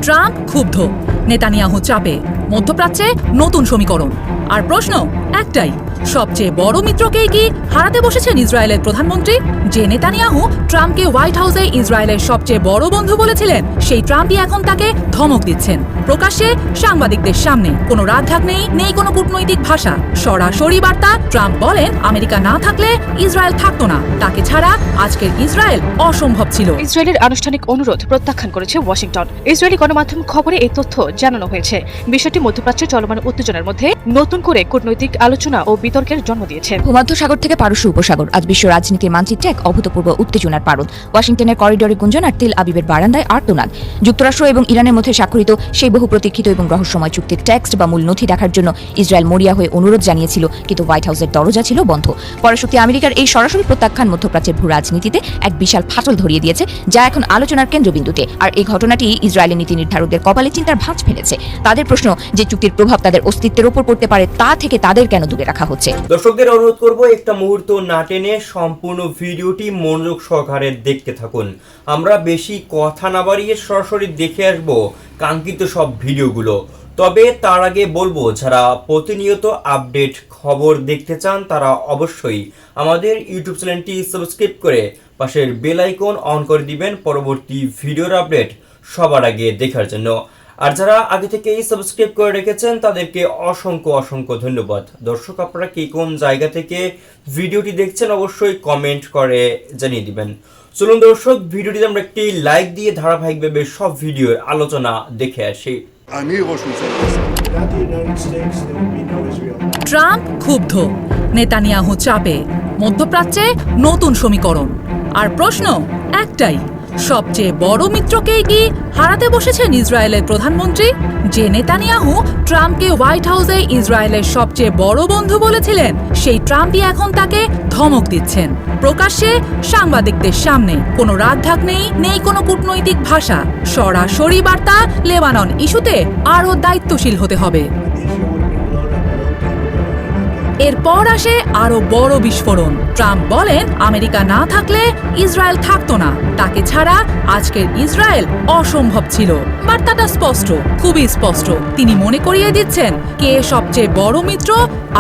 Trump ক্ষুব্ধ, Netanyahu চাপে, মধ্যপ্রাচ্যে নতুন সমীকরণ। আর প্রশ্ন একটাই, সবচেয়ে বড় মিত্রকেই কি হারাতে বসেছেন ইসরায়েলের প্রধানমন্ত্রী? যে নেতানিয়াহু ট্রাম্পকে হোয়াইট হাউসে ইসরায়েলের সবচেয়ে বড় বন্ধু বলেছিলেন, সেই ট্রাম্পই এখন তাকে ধমক দিচ্ছেন প্রকাশ্যে সাংবাদিকদের সামনে। কোনো রাগঢাক নেই, নেই কোনো কূটনৈতিক ভাষা, সরাসরি বার্তা। ট্রাম্প বলেন, আমেরিকা না থাকলে ইসরায়েল থাকতো না, তাকে ছাড়া আজকের ইসরায়েল অসম্ভব ছিল। ইসরায়েলের আনুষ্ঠানিক অনুরোধ প্রত্যাখ্যান করেছে ওয়াশিংটন। ইসরায়েলি গণমাধ্যম খবরে এই তথ্য জানানো হয়েছে। বিষয়টি মধ্যপ্রাচ্যে চলমান উত্তেজনার মধ্যে নতুন করে কূটনৈতিক আলোচনা ও বিতর্কের জন্ম দিয়েছে। ভূমধ্যসাগর থেকে পারস্য উপসাগর আজ বিশ্ব রাজনীতির মানচিত্রে এক অভূতপূর্ব উত্তেজনার পারদ। ওয়াশিংটনের করিডোরে গুঞ্জন আর তেল আবিবের বারান্দায় আর্তনাদ। যুক্তরাষ্ট্র এবং ইরানের মধ্যে স্বাক্ষরিত সেই বহু প্রতীক্ষিত এবং রহস্যময় চুক্তির টেক্সট বা মূল নথি দেখার জন্য ইসরায়েল মরিয়া হয়ে অনুরোধ জানিয়েছিল, কিন্তু হোয়াইট হাউসের দরজা ছিল বন্ধ। পরাশক্তি আমেরিকার এই সরাসরি প্রত্যাখ্যান মধ্যপ্রাচ্যের ভূ রাজনীতিতে এক বিশাল ফাটল ধরিয়ে দিয়েছে, যা এখন আলোচনার কেন্দ্রবিন্দুতে। আর এই ঘটনাটি ইসরায়েলের নীতি নির্ধারকদের কপালে চিন্তার ভাঁজ ফেলেছে। তাদের প্রশ্ন, যে চুক্তির প্রভাব তাদের অস্তিত্বের উপর পড়তে পারে, তা থেকে তাদের কেন দূরে রাখা হচ্ছে? দর্শকদের অনুরোধ করব, একটা মুহূর্ত না টেনে সম্পূর্ণ ভিডিওটি মনোযোগ সহকারে দেখতে থাকুন। আমরা বেশি কথা না বাড়িয়ে সরাসরি দেখে আসব কাঙ্ক্ষিত সব ভিডিওগুলো। তবে তার আগে বলবো, যারা প্রতিনিয়ত আপডেট খবর দেখতে চান তারা অবশ্যই আমাদের ইউটিউব চ্যানেলটি সাবস্ক্রাইব করে পাশের বেল আইকন অন করে দিবেন পরবর্তী ভিডিওর আপডেট সবার আগে দেখার জন্য। আর যারা আগে থেকেই সাবস্ক্রাইব করে রেখেছেন তাদেরকে অসংখ্য অসংখ্য ধন্যবাদ। দর্শক, আপনারা কি কোন জায়গা থেকে ভিডিওটি দেখছেন অবশ্যই কমেন্ট করে জানিয়ে দিবেন। চলুন দর্শক, ভিডিওটিতে আমরা একটি লাইক দিয়ে ধারাবাহিকভাবে সব ভিডিওর আলোচনা দেখে আসি। ট্রাম্প ক্ষুব্ধ, নেতানিয়াহু চাপে, মধ্যপ্রাচ্যে নতুন সমীকরণ। আর প্রশ্ন একটাই, সবচেয়ে বড় মিত্রকেই কি হারাতে বসেছেন ইসরায়েলের প্রধানমন্ত্রী? যে নেতানিয়াহু ট্রাম্পকে হোয়াইট হাউসে ইসরায়েলের সবচেয়ে বড় বন্ধু বলেছিলেন, সেই ট্রাম্পই এখন তাকে ধমক দিচ্ছেন প্রকাশ্যে সাংবাদিকদের সামনে। কোনো রাগঢাক নেই, নেই কোনো কূটনৈতিক ভাষা, সরাসরি বার্তা। লেবানন ইস্যুতে আরও দায়িত্বশীল হতে হবে। এরপর আসে আরো বড় বিস্ফোরণ। ট্রাম্প বলেন, আমেরিকা না থাকলে ইসরায়েল থাকতো না, তাকে ছাড়া আজকের ইসরায়েল অসম্ভব ছিল। বার্তাটা স্পষ্ট, খুবই স্পষ্ট। তিনি মনে করিয়ে দিচ্ছেন কে সবচেয়ে বড় মিত্র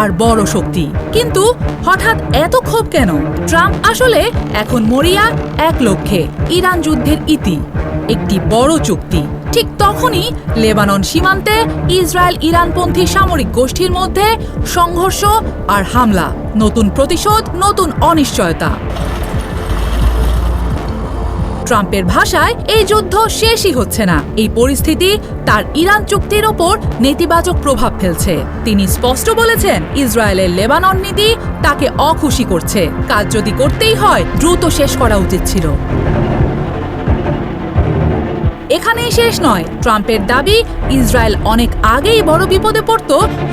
আর বড় শক্তি। কিন্তু হঠাৎ এত ক্ষোভ কেন? ট্রাম্প আসলে এখন মরিয়া এক লক্ষ্যে, ইরান যুদ্ধের ইতি, একটি বড় চুক্তি। ঠিক তখনই লেবানন সীমান্তে ইসরায়েল ইরানপন্থী সামরিক গোষ্ঠীর মধ্যে সংঘর্ষ আর হামলা, নতুন প্রতিশোধ, নতুন অনিশ্চয়তা। ট্রাম্পের ভাষায় এই যুদ্ধ শেষই হচ্ছে না। এই পরিস্থিতি তার ইরান চুক্তির ওপর নেতিবাচক প্রভাব ফেলছে। তিনি স্পষ্ট বলেছেন, ইসরায়েলের লেবানন নীতি তাকে অখুশি করছে। কাজ যদি করতেই হয় দ্রুত শেষ করা উচিত ছিল। এখানেই শেষ নয়। ট্রাম্পের দাবি, ইসরায়েল অনেক আগেই বড় বিপদে পড়ত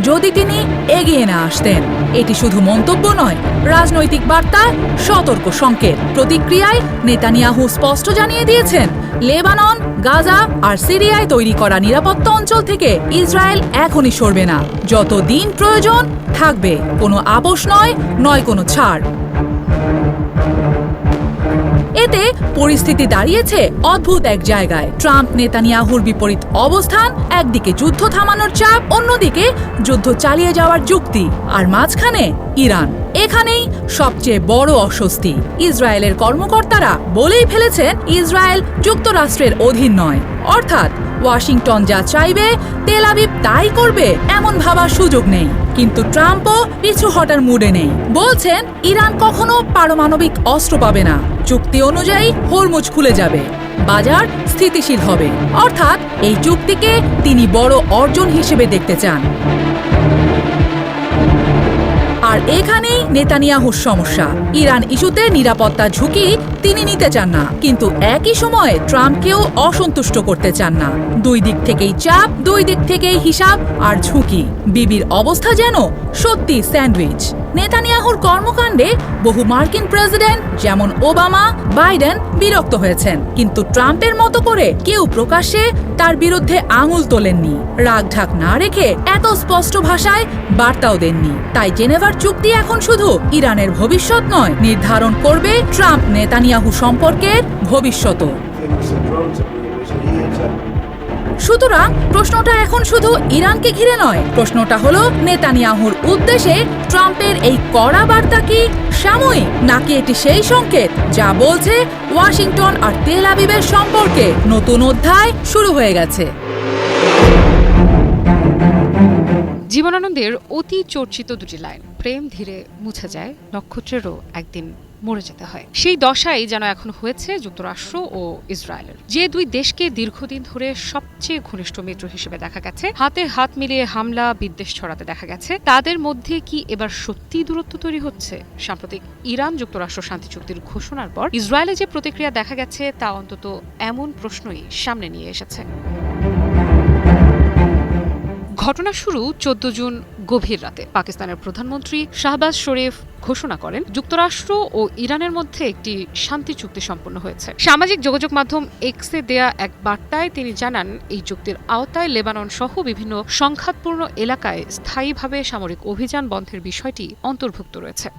যদি তিনি এগিয়ে না আসতেন। এটি শুধু মন্তব্য নয়, রাজনৈতিক বার্তা, সতর্ক সংকেত। প্রতিক্রিয়ায় নেতানিয়াহু স্পষ্ট জানিয়ে দিয়েছেন, লেবানন, গাজা আর সিরিয়ায় তৈরি করা নিরাপত্তা অঞ্চল থেকে ইসরায়েল এখনই সরবে না। যতদিন প্রয়োজন থাকবে, কোনো আপোষ নয়, নয় কোনো ছাড়। এতে পরিস্থিতি দাঁড়িয়েছে অদ্ভুত এক জায়গায়। ট্রাম্প নেতানিয়াহুর বিপরীত অবস্থান, একদিকে যুদ্ধ থামানোর চাপ, অন্যদিকে যুদ্ধ চালিয়ে যাওয়ার যুক্তি, আর মাঝখানে ইরান। এখানেই সবচেয়ে বড় অস্বস্তি। ইসরায়েলের কর্মকর্তারা বলেই ফেলেছেন, ইসরায়েল যুক্তরাষ্ট্রের অধীন নয়। অর্থাৎ ওয়াশিংটন যা চাইবে তেল আবিব তাই করবে, এমন ভাবার সুযোগ নেই। কিন্তু ট্রাম্পও পিছু হটার মুডে নেই। বলছেন, ইরান কখনো পারমাণবিক অস্ত্র পাবে না, চুক্তি অনুযায়ী হরমুজ খুলে যাবে, বাজার স্থিতিশীল হবে। অর্থাৎ এই চুক্তিকে তিনি বড় অর্জন হিসেবে দেখতে চান। আর এখানেই নেতানিয়াহুর সমস্যা। ইরান ইস্যুতে নিরাপত্তা ঝুঁকি তিনি নিতে চান না, কিন্তু একই সময়ে ট্রাম্পকেও অসন্তুষ্ট করতে চান না। দুই দিক থেকেই চাপ, দুই দিক থেকেই হিসাব আর ঝুঁকি। বিবির অবস্থা যেন সত্যি স্যান্ডউইচ। নেতানিয়াহুর কর্মকাণ্ডে বহু মার্কিন প্রেসিডেন্ট যেমন ওবামা, বাইডেন বিরক্ত হয়েছেন, কিন্তু ট্রাম্পের মতো করে কেউ প্রকাশ্যে তার বিরুদ্ধে আঙুল তোলেননি, রাগঢাক না রেখে এত স্পষ্ট ভাষায় বার্তাও দেননি। তাই জেনেভার চুক্তি এখন শুধু ইরানের ভবিষ্যৎ নয়, নির্ধারণ করবে ট্রাম্প নেতানিয়াহু সম্পর্কের ভবিষ্যৎও। সুতরাং প্রশ্নটা এখন শুধু ইরানকে ঘিরে নয়, প্রশ্নটা হলো নেতানিয়াহুর উদ্দেশ্যে ট্রাম্পের এই কড়া বার্তা কি সাময়িক, নাকি এটি সেই সংকেত যা বলছে ওয়াশিংটন আর তেল আবিবের সম্পর্কে নতুন অধ্যায় শুরু হয়ে গেছে। জীবনানন্দের অতি চর্চিত দুটি লাইন, প্রেম ধীরে মুছে যায়, নক্ষত্রেরও একদিন মরে যেতে হয়, সেই দশাই যেন এখন হয়েছে যুক্তরাষ্ট্র ও ইসরায়েলের। যে দুই দেশকে দীর্ঘদিন ধরে সবচেয়ে ঘনিষ্ঠ মিত্র হিসেবে দেখা গেছে, হাতে হাত মিলিয়ে হামলা বিদ্বেষ ছড়াতে দেখা গেছে, তাদের মধ্যে কি এবার সত্যিই দূরত্ব তৈরি হচ্ছে? সাম্প্রতিক ইরান যুক্তরাষ্ট্র শান্তি চুক্তির ঘোষণার পর ইসরায়েলে যে প্রতিক্রিয়া দেখা গেছে তা অন্তত এমন প্রশ্নই সামনে নিয়ে এসেছে। ঘটনা শুরু 14 জুন গভীর রাতে। পাকিস্তানের প্রধানমন্ত্রী শাহবাজ শরীফ ঘোষণা করেন যুক্তরাষ্ট্র ও ইরানের মধ্যে একটি শান্তি চুক্তি সম্পন্ন হয়েছে। সামাজিক যোগাযোগ মাধ্যম এক্সে দেয়া এক বার্তায় তিনি জানান, এই চুক্তির আওতায় লেবানন সহ বিভিন্ন সংঘাতপূর্ণ এলাকায় স্থায়ীভাবে সামরিক অভিযান বন্ধের বিষয়টি অন্তর্ভুক্ত রয়েছে।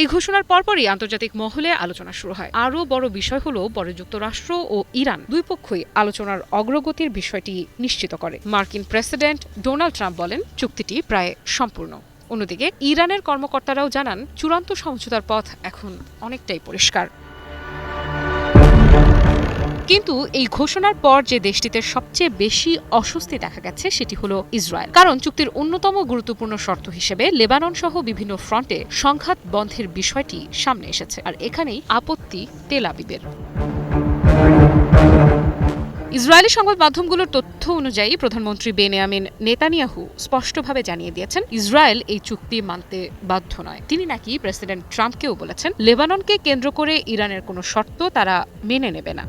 এই ঘোষণার পরপরই আন্তর্জাতিক মহলে আলোচনা শুরু হয়। আরও বড় বিষয় হলো পরে যুক্তরাষ্ট্র ও ইরান দুই পক্ষই আলোচনার অগ্রগতির বিষয়টি নিশ্চিত করে। মার্কিন প্রেসিডেন্ট ডোনাল্ড ট্রাম্প বলেন চুক্তিটি প্রায় সম্পূর্ণ। অন্যদিকে ইরানের কর্মকর্তারাও জানান চূড়ান্ত সমঝোতার পথ এখন অনেকটাই পরিষ্কার। কিন্তু এই ঘোষণার পর যে দেশটিতে সবচেয়ে বেশি অস্বস্তি দেখা গেছে সেটি হলো ইসরায়েল। কারণ চুক্তির অন্যতম গুরুত্বপূর্ণ শর্ত হিসেবে লেবানন সহ বিভিন্ন ফ্রন্টে সংঘাত বন্ধের বিষয়টি সামনে এসেছে, আর এখানেই আপত্তি তেল আবিবের। ইসরায়েলি সংবাদ মাধ্যমগুলোর তথ্য অনুযায়ী প্রধানমন্ত্রী বেনিয়ামিন নেতানিয়াহু স্পষ্টভাবে জানিয়ে দিয়েছেন ইসরায়েল এই চুক্তি মানতে বাধ্য নয়। তিনি নাকি প্রেসিডেন্ট ট্রাম্পকেও বলেছেন লেবাননকে কেন্দ্র করে ইরানের কোনো শর্ত তারা মেনে নেবে না।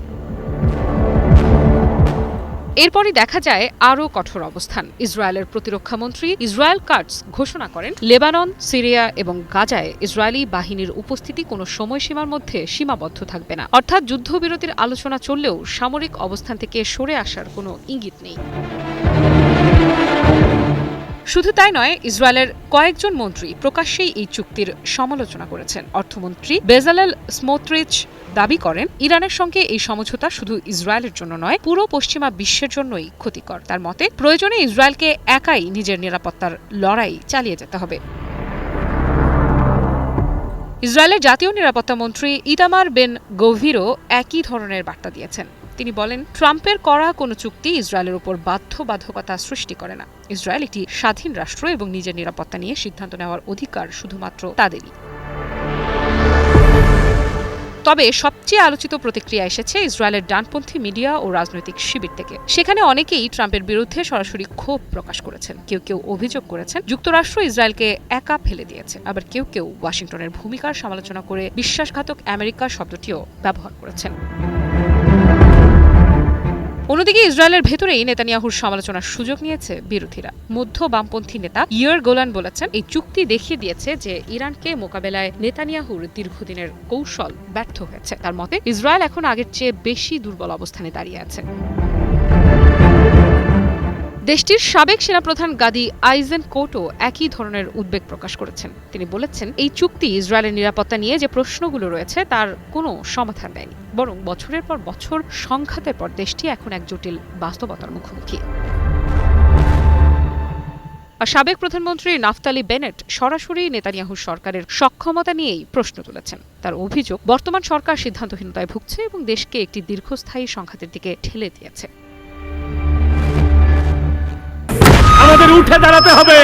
এরপরই দেখা যায় আরও কঠোর অবস্থান। ইসরায়েলের প্রতিরক্ষা মন্ত্রী ইসরায়েল কাটস ঘোষণা করেন লেবানন, সিরিয়া এবং গাজায় ইসরায়েলি বাহিনীর উপস্থিতি কোনো সময়সীমার মধ্যে সীমাবদ্ধ থাকবে না। অর্থাৎ যুদ্ধবিরতির আলোচনা চললেও সামরিক অবস্থান থেকে সরে আসার কোনো ইঙ্গিত নেই। শুধু তাই নয়, ইসরায়েলের কয়েকজন মন্ত্রী প্রকাশ্যেই এই চুক্তির সমালোচনা করেছেন। অর্থমন্ত্রী বেজালেল স্মোট্রিচ দাবি করেন ইরানের সঙ্গে এই সমঝোতা শুধু ইসরায়েলের জন্য নয়, পুরো পশ্চিমা বিশ্বের জন্যই ক্ষতিকর। তার মতে প্রয়োজনে ইসরায়েলকে একাই নিজের নিরাপত্তার লড়াই চালিয়ে যেতে হবে। ইসরায়েলের জাতীয় নিরাপত্তা মন্ত্রী ইটামার বেন গভিরও একই ধরনের বার্তা দিয়েছেন। তিনি বলেন ট্রাম্পের করা কোনো চুক্তি ইসরায়েলের উপর বাধ্যবাধকতা সৃষ্টি করে না। ইসরায়েল একটি স্বাধীন রাষ্ট্র এবং নিজের নিরাপত্তা নিয়ে সিদ্ধান্ত নেওয়ার অধিকার শুধুমাত্র তাদেরই। তবে সবচেয়ে আলোচিত প্রতিক্রিয়া এসেছে ইসরায়েলের ডানপন্থী মিডিয়া ও রাজনৈতিক শিবির থেকে। সেখানে অনেকেই ট্রাম্পের বিরুদ্ধে সরাসরি ক্ষোভ প্রকাশ করেছেন। কেউ কেউ অভিযোগ করেছেন যুক্তরাষ্ট্র ইসরায়েলকে একা ফেলে দিয়েছে, আবার কেউ কেউ ওয়াশিংটনের ভূমিকার সমালোচনা করে বিশ্বাসঘাতক আমেরিকা শব্দটিও ব্যবহার করেছেন। অন্যদিকে ইসরায়েলের ভেতরেই নেতানিয়াহুর সমালোচনার সুযোগ নিয়েছে বিরোধীরা। মধ্য বামপন্থী নেতা ইয়ার গোলান বলেছেন এই চুক্তি দেখিয়ে দিয়েছে যে ইরানকে মোকাবেলায় নেতানিয়াহুর দীর্ঘদিনের কৌশল ব্যর্থ হয়েছে। তার মতে ইসরায়েল এখন আগের চেয়ে বেশি দুর্বল অবস্থানে দাঁড়িয়ে আছে। দেশটির সাবেক সেনাপ্রধান গাদি আইজেনকোটও একই ধরনের উদ্বেগ প্রকাশ করেছেন। তিনি বলেছেন এই চুক্তি ইসরায়েলের নিরাপত্তা নিয়ে যে প্রশ্নগুলো রয়েছে তার কোনো সমাধান দেয়নি, বরং বছরের পর বছর সংঘাতের পর দেশটি এখন এক জটিল বাস্তবতার মুখোমুখি। আর সাবেক প্রধানমন্ত্রী নাফতালি বেনেট সরাসরি নেতানিয়াহুর সরকারের সক্ষমতা নিয়েই প্রশ্ন তুলেছেন। তার অভিযোগ বর্তমান সরকার সিদ্ধান্তহীনতায় ভুগছে এবং দেশকে একটি দীর্ঘস্থায়ী সংঘাতের দিকে ঠেলে দিয়েছে। আমাদের উঠে দাঁড়াতে হবে।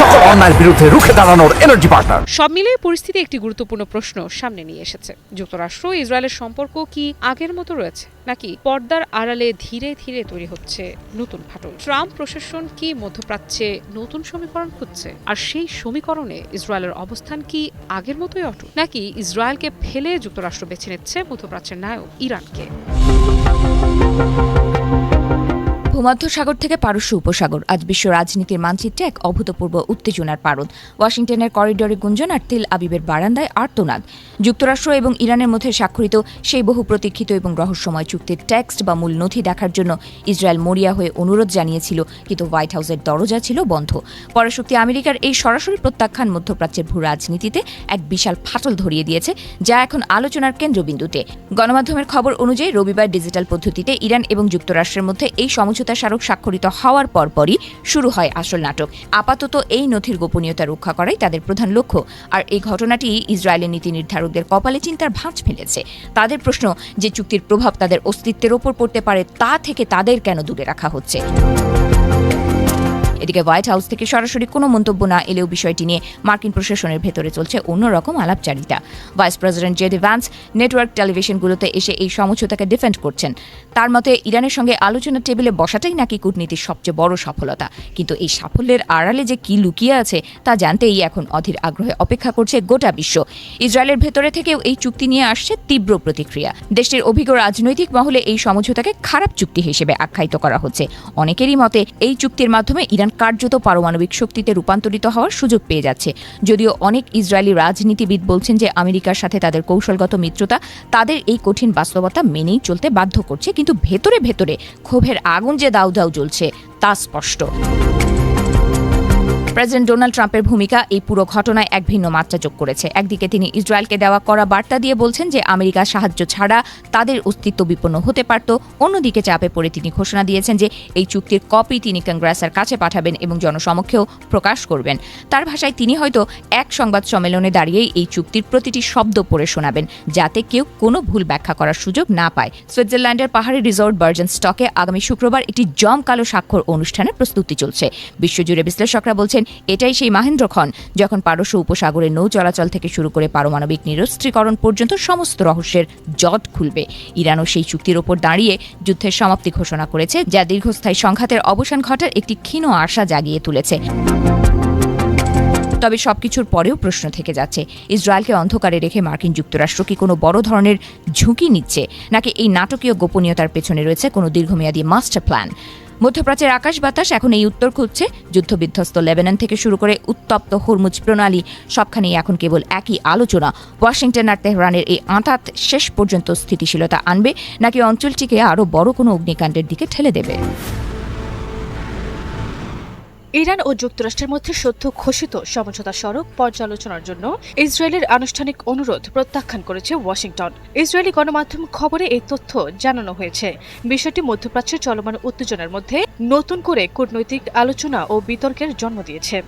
সকল অন্যায়ের বিরুদ্ধে রুখে দাঁড়ানোর এনার্জি পার্টনার। সব মিলিয়ে পরিস্থিতি একটি গুরুত্বপূর্ণ প্রশ্ন সামনে নিয়ে এসেছে। যুক্তরাষ্ট্র ও ইসরায়েলের সম্পর্ক কি আগের মতো রয়েছে, নাকি পর্দার আড়ালে ধীরে ধীরে তৈরি হচ্ছে নতুন ফাটল? ট্রাম্প প্রশাসন কি মধ্যপ্রাচ্যে নতুন সমীকরণ খুঁজছে, আর সেই সমীকরণে ইসরায়েলের অবস্থান কি আগের মতোই অটুট, নাকি ইসরায়েলকে ফেলে যুক্তরাষ্ট্র বেছে নিচ্ছে মধ্যপ্রাচ্যের নায়ক ইরানকে? ভূমধ্যসাগর থেকে পারস্য উপসাগর আজ বিশ্ব রাজনীতির মানচিত্রে এক অভূতপূর্ব উত্তেজনার পারদ। ওয়াশিংটনের করিডোরে গুঞ্জন আর তেল আবিবের বারান্দায় আর্তনাদ। যুক্তরাষ্ট্র এবং ইরানের মধ্যে স্বাক্ষরিত সেই বহু প্রতীক্ষিত এবং রহস্যময় চুক্তির টেক্সট বা মূল নথি দেখার জন্য ইসরায়েল মরিয়া হয়ে অনুরোধ জানিয়েছিল, কিন্তু হোয়াইট হাউসের দরজা ছিল বন্ধ। পরাশক্তি আমেরিকার এই সরাসরি প্রত্যাখ্যান মধ্যপ্রাচ্যের ভূ রাজনীতিতে এক বিশাল ফাটল ধরিয়ে দিয়েছে, যা এখন আলোচনার কেন্দ্রবিন্দুতে। গণমাধ্যমের খবর অনুযায়ী রবিবার ডিজিটাল পদ্ধতিতে ইরান এবং যুক্তরাষ্ট্রের মধ্যে এই সমঝোতা স্মারক স্বাক্ষরিত হওয়ার পরপরই শুরু হয় আসল নাটক। আপাতত এই নথির গোপনীয়তা রক্ষা করাই তাদের প্রধান লক্ষ্য, আর এই ঘটনাটি ইসরায়েলের নীতি নির্ধারকদের কপালে চিন্তার ভাঁজ ফেলেছে। তাদের প্রশ্ন, যে চুক্তির প্রভাব তাদের অস্তিত্বের ওপর পড়তে পারে তা থেকে তাদের কেন দূরে রাখা হচ্ছে। এদিকে হোয়াইট হাউস থেকে সরাসরি কোনো মন্তব্য না এলেও বিষয়টি নিয়ে মার্কিন প্রশাসনের ভেতরে চলছে অন্যরকম আলাপচারিতা। Vice president JD Vance network টেলিভিশনগুলোতে এসে এই সমঝোতাকে ডিফেন্ড করছেন। তার মতে ইরানের সঙ্গে আলোচনার টেবিলে বসাটাই নাকি কূটনীতির সবচেয়ে বড় সফলতা, কিন্তু এই সাফল্যের আড়ালে যে কি লুকিয়ে আছে তা জানতেই এখন অধীর আগ্রহে অপেক্ষা করছে গোটা বিশ্ব। ইসরায়েলের ভেতরে থেকেও এই চুক্তি নিয়ে আসছে তীব্র প্রতিক্রিয়া। দেশটির অভিজ্ঞ রাজনৈতিক মহলে এই সমঝোতাকে খারাপ চুক্তি হিসেবে আখ্যায়িত করা হচ্ছে। অনেকেরই মতে এই চুক্তির মাধ্যমে ইরান কার্যত পারমাণবিক শক্তিতে রূপান্তরিত হওয়ার সুযোগ পেয়ে যাচ্ছে। যদিও অনেক ইসরায়েলি রাজনীতিবিদ বলছেন যে আমেরিকার সাথে তাদের কৌশলগত মিত্রতা তাদের এই কঠিন বাস্তবতা মেনেই চলতে বাধ্য করছে, কিন্তু ভেতরে ভেতরে ক্ষোভের আগুন যে দাউ দাউ জ্বলছে তা স্পষ্ট। প্রেসিডেন্ট ডোনাল্ড ট্রাম্পের ভূমিকা এই পুরো ঘটনায় এক ভিন্ন মাত্রা যোগ করেছে। একদিকে তিনি ইসরায়েলকে দেওয়া করা বার্তা দিয়ে বলছেন যে আমেরিকার সাহায্য ছাড়া তাদের অস্তিত্ব বিপন্ন হতে পারত। অন্যদিকে চাপে পড়ে তিনি ঘোষণা দিয়েছেন যে এই চুক্তির কপি তিনি কংগ্রেসের কাছে পাঠাবেন এবং জনসমক্ষেও প্রকাশ করবেন। তার ভাষায় তিনি হয়তো এক সংবাদ সম্মেলনে দাঁড়িয়েই এই চুক্তির প্রতিটি শব্দ পড়ে শোনাবেন, যাতে কেউ কোনো ভুল ব্যাখ্যা করার সুযোগ না পায়। সুইজারল্যান্ডের পাহাড়ি রিসোর্ট বার্জেন স্টকে আগামী শুক্রবার একটি জমকালো স্বাক্ষর অনুষ্ঠানের প্রস্তুতি চলছে। বিশ্বজুড়ে বিশ্লেষকরা বলছেন এটাই সেই মাহেন্দ্রক্ষণ যখন পারস্য উপসাগরে নৌ চলাচল থেকে শুরু করে পারমাণবিক নিরস্ত্রীকরণ পর্যন্ত সমস্ত রহস্যের জট খুলবে। ইরানও সেই চুক্তির ওপর দাঁড়িয়ে যুদ্ধের সমাপ্তি ঘোষণা করেছে, যা দীর্ঘস্থায়ী সংঘাতের অবসান ঘটার একটি ক্ষীণ আশা জাগিয়ে তুলেছে। তবে সবকিছুর পরেও প্রশ্ন থেকে যাচ্ছে, ইসরায়েলকে অন্ধকারে রেখে মার্কিন যুক্তরাষ্ট্র কি কোনো বড় ধরনের ঝুঁকি নিচ্ছে, নাকি এই নাটকীয় গোপনীয়তার পেছনে রয়েছে কোনো দীর্ঘমেয়াদী মাস্টার প্ল্যান। মধ্যপ্রাচ্যের আকাশ বাতাস এখন এই উত্তর খুঁজছে। যুদ্ধবিধ্বস্ত লেবানন থেকে শুরু করে উত্তপ্ত হরমুজ প্রণালী, সবখানেই এখন কেবল একই আলোচনা, ওয়াশিংটন আর তেহরানের এই আঁতাত শেষ পর্যন্ত স্থিতিশীলতা আনবে, নাকি অঞ্চলটিকে আরও বড় কোনো অগ্নিকাণ্ডের দিকে ঠেলে দেবে। ইরান ও যুক্তরাষ্ট্রের মধ্যে সদ্য ঘোষিত সমঝোতা স্মারক পর্যালোচনার জন্য ইসরায়েলের আনুষ্ঠানিক অনুরোধ প্রত্যাখ্যান করেছে ওয়াশিংটন। ইসরায়েলি গণমাধ্যম খবরে এই তথ্য জানানো হয়েছে। বিষয়টি মধ্যপ্রাচ্যের চলমান উত্তেজনার মধ্যে নতুন করে কূটনৈতিক আলোচনা ও বিতর্কের জন্ম দিয়েছে।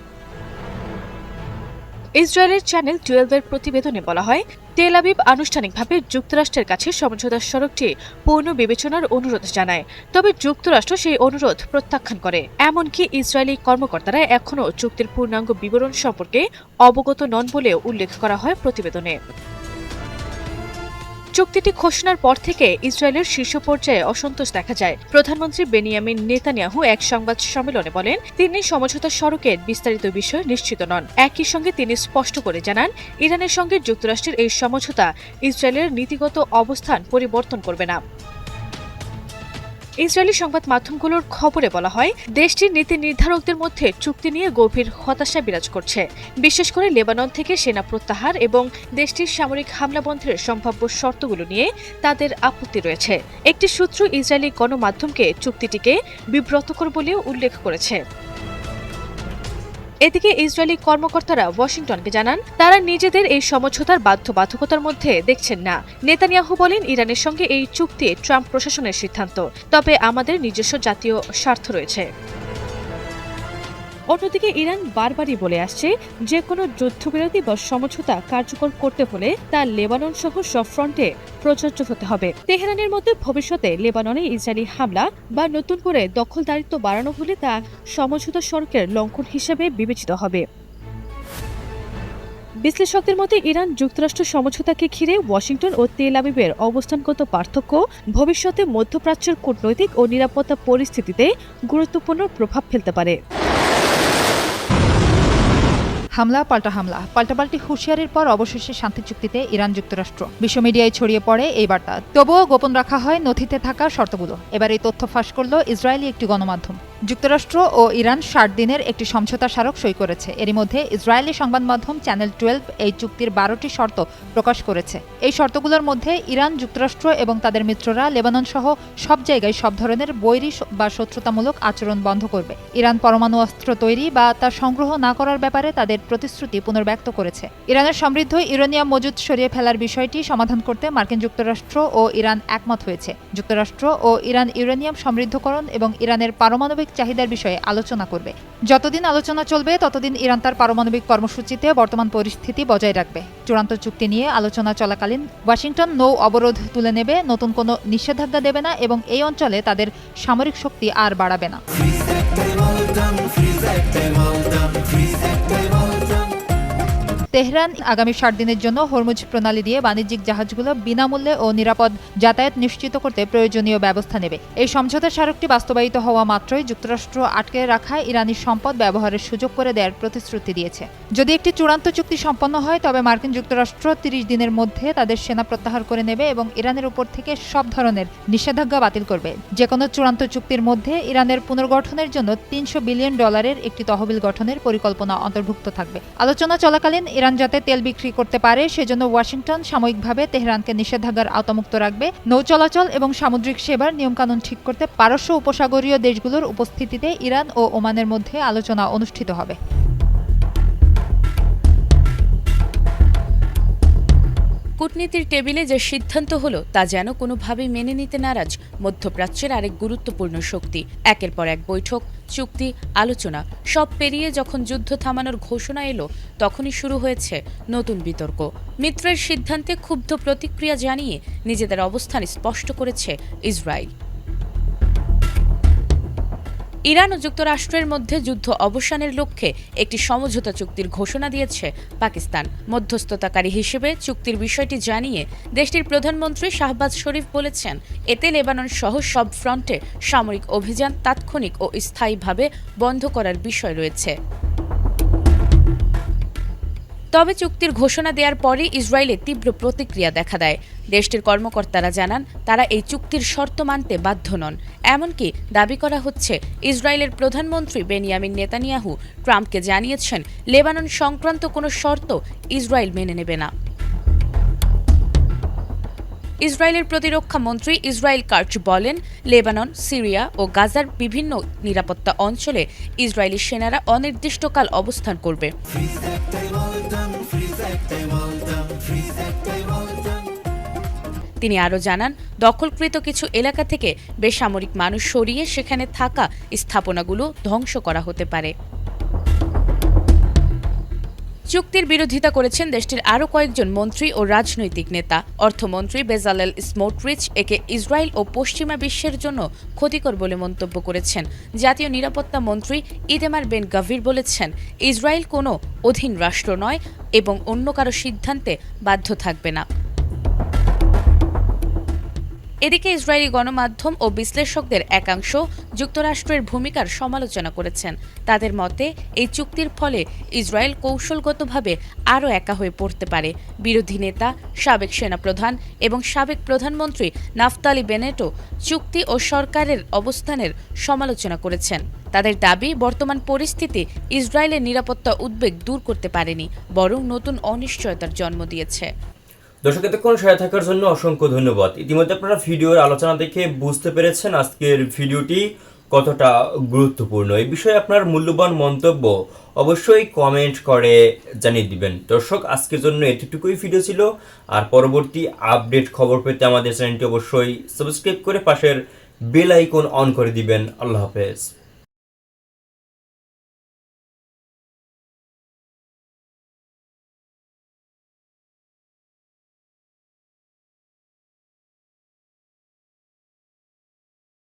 ইসরায়েলের চ্যানেল 12-এর প্রতিবেদনে বলা হয়, তেল আবিব আনুষ্ঠানিকভাবে যুক্তরাষ্ট্রের কাছে সমঝোতার স্মারকটি পূর্ণ বিবেচনার অনুরোধ জানায়, তবে যুক্তরাষ্ট্র সেই অনুরোধ প্রত্যাখ্যান করে। এমনকি ইসরায়েলি কর্মকর্তারা এখনও চুক্তির পূর্ণাঙ্গ বিবরণ সম্পর্কে অবগত নন বলেও উল্লেখ করা হয় প্রতিবেদনে। চুক্তিটি ঘোষণার পর থেকে ইসরায়েলের শীর্ষ পর্যায়ে অসন্তোষ দেখা যায়। প্রধানমন্ত্রী বেনিয়ামিন নেতানিয়াহু এক সংবাদ সম্মেলনে বলেন, তিনি সমঝোতা স্মারকের বিস্তারিত বিষয় নিশ্চিত নন। একই সঙ্গে তিনি স্পষ্ট করে জানান, ইরানের সঙ্গে যুক্তরাষ্ট্রের এই সমঝোতা ইসরায়েলের নীতিগত অবস্থান পরিবর্তন করবে না। ইসরায়েলি সংবাদ মাধ্যমগুলোর খবরে বলা হয়, দেশটির নীতি নির্ধারকদের মধ্যে চুক্তি নিয়ে গভীর হতাশা বিরাজ করছে। বিশেষ করে লেবানন থেকে সেনা প্রত্যাহার এবং দেশটির সামরিক হামলা বন্ধের সম্ভাব্য শর্তগুলো নিয়ে তাদের আপত্তি রয়েছে। একটি সূত্র ইসরায়েলি গণমাধ্যমকে চুক্তিটিকে বিব্রতকর বলেও উল্লেখ করেছে। এদিকে ইসরায়েলি কর্মকর্তারা ওয়াশিংটনকে জানান, তারা নিজেদের এই সমঝোতার বাধ্যবাধকতার মধ্যে দেখছেন না। নেতানিয়াহু বলেন, ইরানের সঙ্গে এই চুক্তি ট্রাম্প প্রশাসনের সিদ্ধান্ত, তবে আমাদের নিজস্ব জাতীয় স্বার্থ রয়েছে। অন্যদিকে ইরান বারবারই বলে আসছে, যে কোনো যুদ্ধবিরতি বা সমঝোতা কার্যকর করতে হলে তা লেবানন সহ সব ফ্রন্টে প্রযোজ্য হতে হবে। তেহরানের মধ্যে ভবিষ্যতে লেবাননে ইসরায়েলি হামলা বা নতুন করে দখলদারিত্ব বাড়ানো হলে তা সমঝোতা স্মারকের লঙ্ঘন হিসেবে বিবেচিত হবে। বিশ্লেষকদের মতে ইরান যুক্তরাষ্ট্র সমঝোতাকে ঘিরে ওয়াশিংটন ও তেল আবিবের অবস্থানগত পার্থক্য ভবিষ্যতে মধ্যপ্রাচ্যের কূটনৈতিক ও নিরাপত্তা পরিস্থিতিতে গুরুত্বপূর্ণ প্রভাব ফেলতে পারে। হামলা পাল্টা হামলা, পাল্টাপাল্টি হুঁশিয়ারির পর অবশেষে শান্তি চুক্তিতে ইরান যুক্তরাষ্ট্র। বিশ্ব মিডিয়ায় ছড়িয়ে পড়ে এই বার্তা। তবুও গোপন রাখা হয় নথিতে থাকা শর্তগুলো। এবার এই তথ্য ফাঁস করল ইসরায়েলি একটি গণমাধ্যম। যুক্তরাষ্ট্র ও ইরান 60 দিনের একটি সমঝোতা স্মারক সই করেছে। এরই মধ্যে ইসরায়েলি সংবাদ মাধ্যম চ্যানেল 12 এই চুক্তির 12টি শর্ত প্রকাশ করেছে। এই শর্তগুলোর মধ্যে ইরান, যুক্তরাষ্ট্র এবং তাদের মিত্ররা লেবানন সহ সব জায়গায় সব ধরনের বৈরী বা শত্রুতামূলক আচরণ বন্ধ করবে। ইরান পরমাণু অস্ত্র তৈরি বা তা সংগ্রহ না করার ব্যাপারে তাদের প্রতিশ্রুতি পুনর্ব্যক্ত করেছে। ইরানের সমৃদ্ধ ইউরেনিয়াম মজুদ সরিয়ে ফেলার বিষয়টি সমাধান করতে মার্কিন যুক্তরাষ্ট্র ও ইরান একমত হয়েছে। যুক্তরাষ্ট্র ও ইরান ইউরেনিয়াম সমৃদ্ধকরণ এবং ইরানের পারমাণবিক চাহিদার বিষয়ে আলোচনা করবে। যতদিন আলোচনা চলবে ততদিন ইরান তার পারমাণবিক কর্মসূচিতে বর্তমান পরিস্থিতি বজায় রাখবে। চূড়ান্ত চুক্তি নিয়ে আলোচনা চলাকালীন ওয়াশিংটন নৌ অবরোধ তুলে নেবে, নতুন কোনো নিষেধাজ্ঞা দেবে না এবং এই অঞ্চলে তাদের সামরিক শক্তি আর বাড়াবে না। তেহরান আগামী 60 দিনের জন্য হরমুজ প্রণালী দিয়ে বাণিজ্যিক জাহাজগুলো বিনামূল্যে ও নিরাপদ যাতায়াত নিশ্চিত করতে প্রয়োজনীয় ব্যবস্থা নেবে। এই সমঝোতা স্মারকটি বাস্তবায়িত হওয়া মাত্রই যুক্তরাষ্ট্র আটকে রাখা ইরানি সম্পদ ব্যবহারের সুযোগ করে দেওয়ার প্রতিশ্রুতি দিয়েছে। যদি একটি চূড়ান্ত চুক্তি সম্পন্ন হয় তবে মার্কিন যুক্তরাষ্ট্র 30 দিনের মধ্যে তাদের সেনা প্রত্যাহার করে নেবে এবং ইরানের উপর থেকে সব ধরনের নিষেধাজ্ঞা বাতিল করবে। যে কোনো চূড়ান্ত চুক্তির মধ্যে ইরানের পুনর্গঠনের জন্য $300 বিলিয়ন একটি তহবিল গঠনের পরিকল্পনা অন্তর্ভুক্ত থাকবে। আলোচনা চলাকালীন ইরান যাতে তেল বিক্রি করতে পারে সেজন্য ওয়াশিংটন সাময়িকভাবে তেহরানকে নিষেধাজ্ঞার আওতামুক্ত রাখবে। নৌ চলাচল এবং সামুদ্রিক সেবার নিয়মকানুন ঠিক করতে পারস্য উপসাগরীয় দেশগুলোর উপস্থিতিতে ইরান ও ওমানের মধ্যে আলোচনা অনুষ্ঠিত হবে। কূটনীতির টেবিলে যে সিদ্ধান্ত হলো তা যেন কোনোভাবেই মেনে নিতে নারাজ মধ্যপ্রাচ্যের আরেক গুরুত্বপূর্ণ শক্তি। একের পর এক বৈঠক, চুক্তি, আলোচনা সব পেরিয়ে যখন যুদ্ধ থামানোর ঘোষণা এলো তখনই শুরু হয়েছে নতুন বিতর্ক। মিত্রের সিদ্ধান্তে ক্ষুব্ধ প্রতিক্রিয়া জানিয়ে নিজেদের অবস্থান স্পষ্ট করেছে ইসরায়েল। ইরান ও যুক্তরাষ্ট্রের মধ্যে যুদ্ধ অবসানের লক্ষ্যে একটি সমঝোতা চুক্তির ঘোষণা দিয়েছে পাকিস্তান। মধ্যস্থতাকারী হিসেবে চুক্তির বিষয়টি জানিয়ে দেশটির প্রধানমন্ত্রী শাহবাজ শরীফ বলেছেন, এতে লেবানন সহ সব ফ্রন্টে সামরিক অভিযান তাৎক্ষণিক ও স্থায়ীভাবে বন্ধ করার বিষয় রয়েছে। তবে চুক্তির ঘোষণা দেওয়ার পরে ইসরায়েলে তীব্র প্রতিক্রিয়া দেখা দেয়। দেশটির কর্মকর্তারা জানান তারা এই চুক্তির শর্ত মানতে বাধ্য নন। এমনকি দাবি করা হচ্ছে ইসরায়েলের প্রধানমন্ত্রী বেনিয়ামিন নেতানিয়াহু ট্রাম্পকে জানিয়েছেন লেবানন সংক্রান্ত কোনো শর্ত ইসরায়েল মেনে নেবে না। ইসরায়েলের প্রতিরক্ষা মন্ত্রী ইসরায়েল কার্চ বলেন, লেবানন, সিরিয়া ও গাজার বিভিন্ন নিরাপত্তা অঞ্চলে ইসরায়েলি সেনারা অনির্দিষ্টকাল অবস্থান করবে। তিনি আরও জানান, দখলকৃত কিছু এলাকা থেকে বেসামরিক মানুষ সরিয়ে সেখানে থাকা স্থাপনাগুলো ধ্বংস করা হতে পারে। চুক্তির বিরোধিতা করেছেন দেশটির আরও কয়েকজন মন্ত্রী ও রাজনৈতিক নেতা। অর্থমন্ত্রী বেজালেল স্মোটরিচ একে ইসরায়েল ও পশ্চিমা বিশ্বের জন্য ক্ষতিকর বলে মন্তব্য করেছেন। জাতীয় নিরাপত্তা মন্ত্রী ইতেমার বেন গাভির বলেছেন, ইসরায়েল কোনো অধীন রাষ্ট্র নয় এবং অন্য কারো সিদ্ধান্তে বাধ্য থাকবে না। এদিকে ইসরায়েলি গণমাধ্যম ও বিশ্লেষকদের একাংশ যুক্তরাষ্ট্রের ভূমিকার সমালোচনা করেছেন। তাদের মতে এই চুক্তির ফলে ইসরায়েল কৌশলগতভাবে আরও একা হয়ে পড়তে পারে। বিরোধী নেতা, সাবেক সেনাপ্রধান এবং সাবেক প্রধানমন্ত্রী নাফতালি বেনেটও চুক্তি ও সরকারের অবস্থানের সমালোচনা করেছেন। তাদের দাবি, বর্তমান পরিস্থিতি ইসরায়েলের নিরাপত্তা উদ্বেগ দূর করতে পারেনি, বরং নতুন অনিশ্চয়তার জন্ম দিয়েছে। দর্শক, এতক্ষণ সাথে থাকার জন্য অসংখ্য ধন্যবাদ। ইতিমধ্যে আপনারা ভিডিওর আলোচনা দেখে বুঝতে পেরেছেন আজকের ভিডিওটি কতটা গুরুত্বপূর্ণ। এই বিষয়ে আপনার মূল্যবান মন্তব্য অবশ্যই কমেন্ট করে জানিয়ে দিবেন। দর্শক, আজকের জন্য এতটুকুই ভিডিও ছিল। আর পরবর্তী আপডেট খবর পেতে আমাদের চ্যানেলটি অবশ্যই সাবস্ক্রাইব করে পাশের বেল আইকন অন করে দিবেন। আল্লাহ হাফেজ।